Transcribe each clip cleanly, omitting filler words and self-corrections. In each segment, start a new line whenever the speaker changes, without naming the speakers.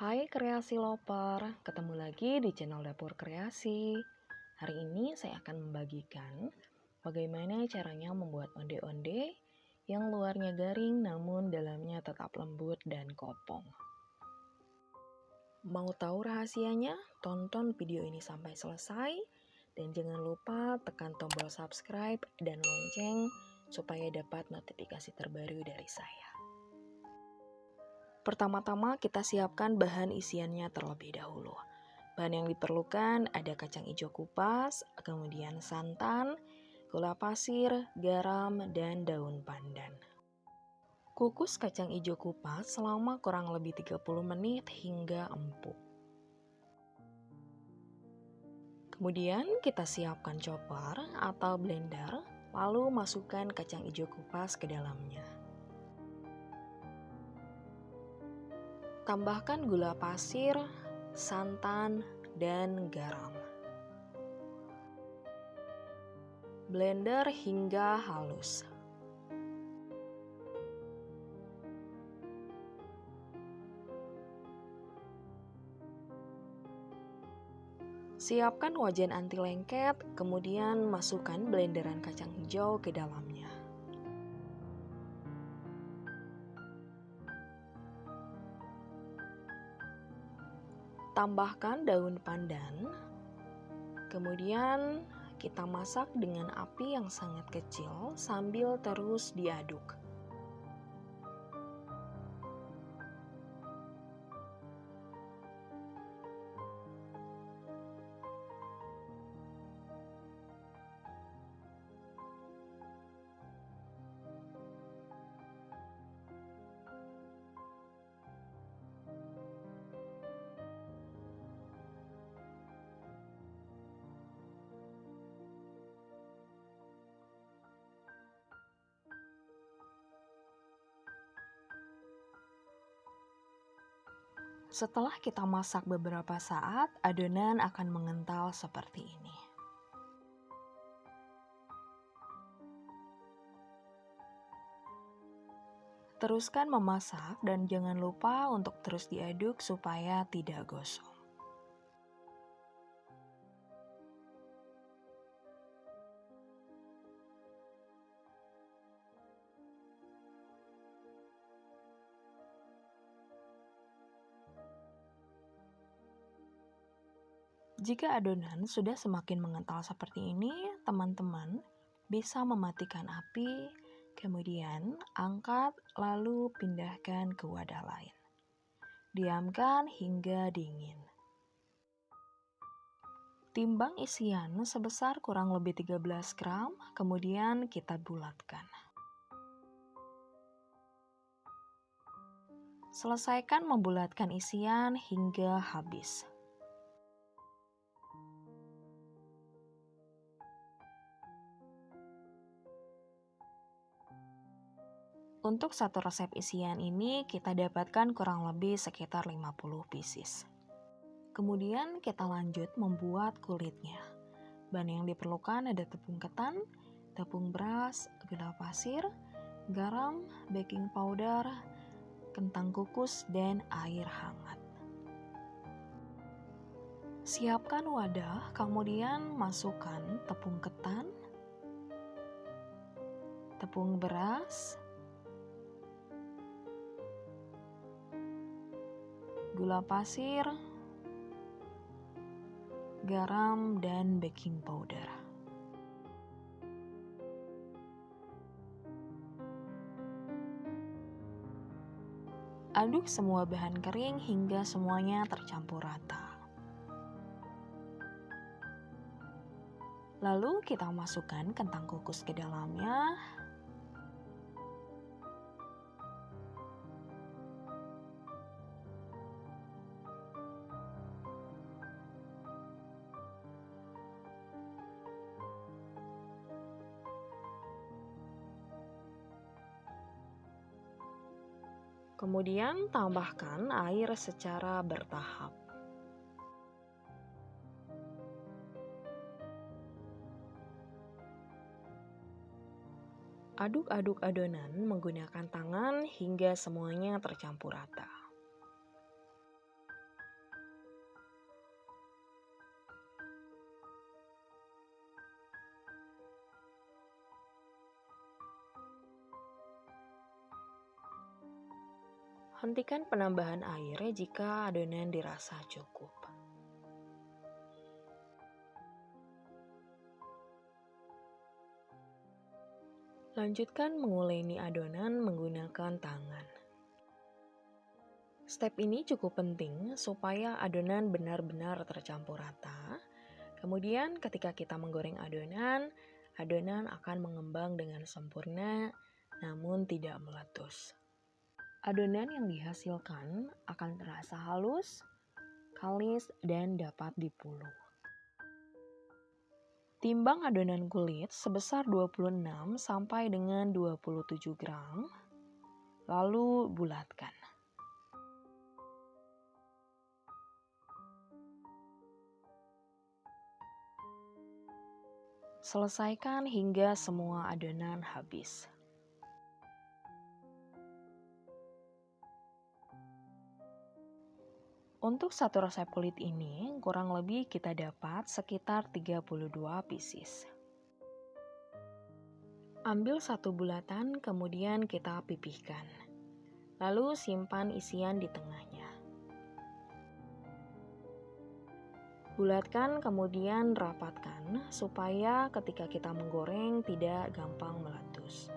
Hai kreasi lover, ketemu lagi di channel Dapur Kreasi. Hari ini saya akan membagikan bagaimana caranya membuat onde-onde yang luarnya garing namun dalamnya tetap lembut dan kopong. Mau tahu rahasianya? Tonton video ini sampai selesai dan jangan lupa tekan tombol subscribe dan lonceng supaya dapat notifikasi terbaru dari saya. Pertama-tama kita siapkan bahan isiannya terlebih dahulu. Bahan yang diperlukan ada kacang hijau kupas, kemudian santan, gula pasir, garam, dan daun pandan. Kukus kacang hijau kupas selama kurang lebih 30 menit hingga empuk. Kemudian kita siapkan chopper atau blender, lalu masukkan kacang hijau kupas ke dalamnya. Tambahkan gula pasir, santan, dan garam. Blender hingga halus. Siapkan wajan anti lengket, kemudian masukkan blenderan kacang hijau ke dalamnya. Tambahkan daun pandan, kemudian kita masak dengan api yang sangat kecil sambil terus diaduk. Setelah kita masak beberapa saat, adonan akan mengental seperti ini. Teruskan memasak dan jangan lupa untuk terus diaduk supaya tidak gosong. Jika adonan sudah semakin mengental seperti ini, teman-teman bisa mematikan api, kemudian angkat lalu pindahkan ke wadah lain. Diamkan hingga dingin. Timbang isian sebesar kurang lebih 13 gram, kemudian kita bulatkan. Selesaikan membulatkan isian hingga habis. Untuk satu resep isian ini kita dapatkan kurang lebih sekitar 50 pieces. Kemudian kita lanjut membuat kulitnya. Bahan yang diperlukan ada tepung ketan, tepung beras, gula pasir, garam, baking powder, kentang kukus, dan air hangat. Siapkan wadah, kemudian masukkan tepung ketan, tepung beras, gula pasir, garam, dan baking powder. Aduk semua bahan kering hingga semuanya tercampur rata. Lalu kita masukkan kentang kukus ke dalamnya. Kemudian tambahkan air secara bertahap. Aduk-aduk adonan menggunakan tangan hingga semuanya tercampur rata. Hentikan penambahan air jika adonan dirasa cukup. Lanjutkan menguleni adonan menggunakan tangan. Step ini cukup penting supaya adonan benar-benar tercampur rata. Kemudian ketika kita menggoreng adonan, adonan akan mengembang dengan sempurna namun tidak meletus. Adonan yang dihasilkan akan terasa halus, kalis, dan dapat dipuluh. Timbang adonan kulit sebesar 26 sampai dengan 27 gram, lalu bulatkan. Selesaikan hingga semua adonan habis. Untuk satu resep kulit ini, kurang lebih kita dapat sekitar 32 pieces. Ambil satu bulatan, kemudian kita pipihkan. Lalu simpan isian di tengahnya. Bulatkan, kemudian rapatkan supaya ketika kita menggoreng tidak gampang meletus.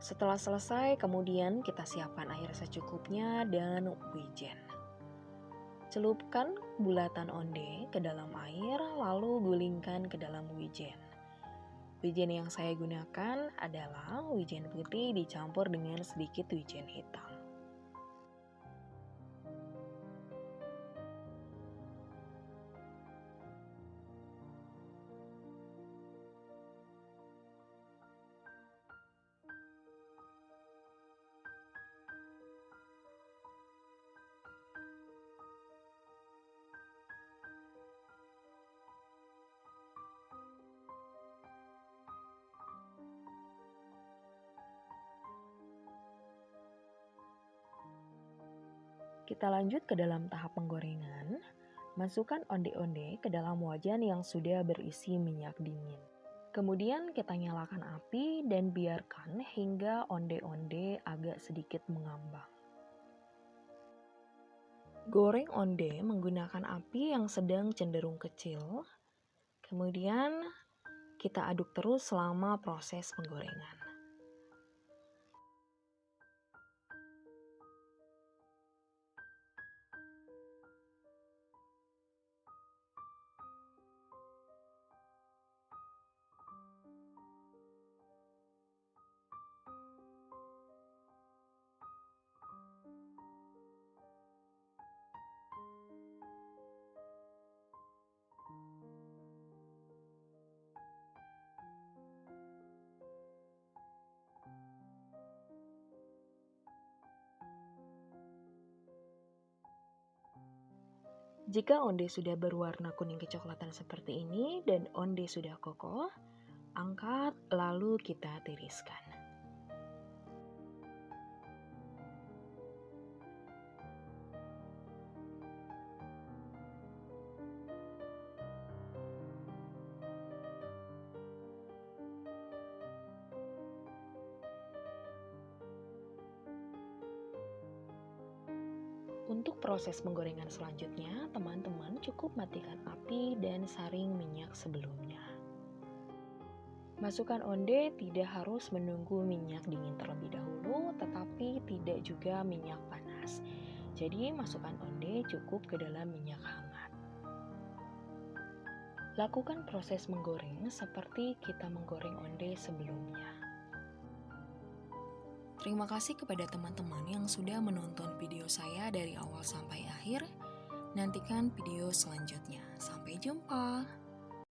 Setelah selesai, kemudian kita siapkan air secukupnya dan wijen. Celupkan bulatan onde ke dalam air, lalu gulingkan ke dalam wijen. Wijen yang saya gunakan adalah wijen putih dicampur dengan sedikit wijen hitam. Kita lanjut ke dalam tahap penggorengan. Masukkan onde-onde ke dalam wajan yang sudah berisi minyak dingin. Kemudian kita nyalakan api dan biarkan hingga onde-onde agak sedikit mengambang. Goreng onde menggunakan api yang sedang cenderung kecil. Kemudian kita aduk terus selama proses penggorengan. Jika onde sudah berwarna kuning kecoklatan seperti ini dan onde sudah kokoh, angkat lalu kita tiriskan. Untuk proses penggorengan selanjutnya, teman-teman cukup matikan api dan saring minyak sebelumnya. Masukkan onde, tidak harus menunggu minyak dingin terlebih dahulu, tetapi tidak juga minyak panas. Jadi masukkan onde cukup ke dalam minyak hangat. Lakukan proses menggoreng seperti kita menggoreng onde sebelumnya. Terima kasih kepada teman-teman yang sudah menonton video saya dari awal sampai akhir. Nantikan video selanjutnya. Sampai jumpa.